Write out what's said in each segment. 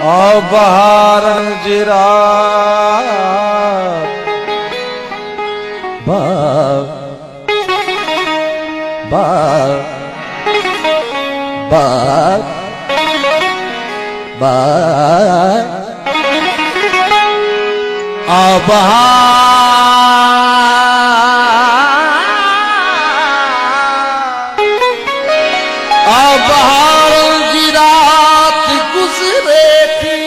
बहार जिरा बा बा बा बा बहार की रात गुजरे थी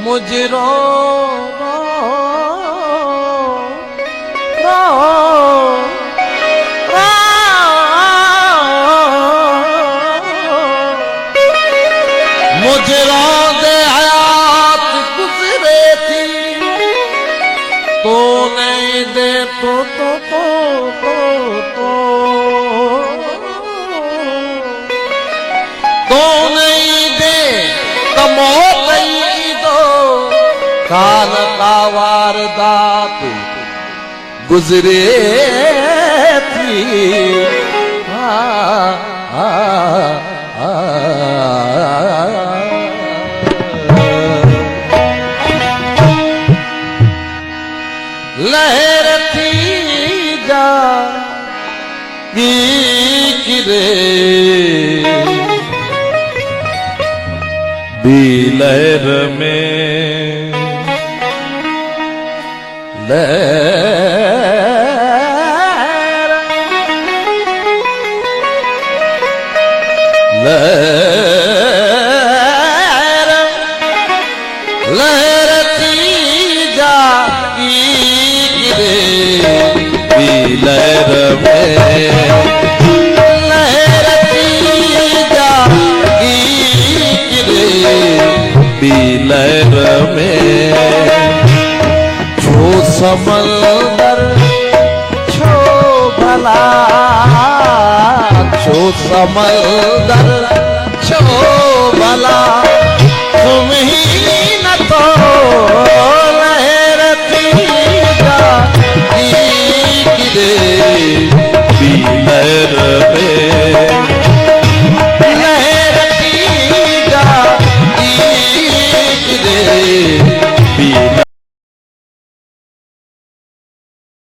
मुझे रो मुझे रोज़े हयात गुजरे थी तो नहीं दे तो नहीं दे तमो कई दो कान का वारदात गुजरे थी लहर थी जा गिरे भी लहर में लहर थी जा लहर में लहर थी जागी गिरे लहर में छो समंदर छो भला छो समंदर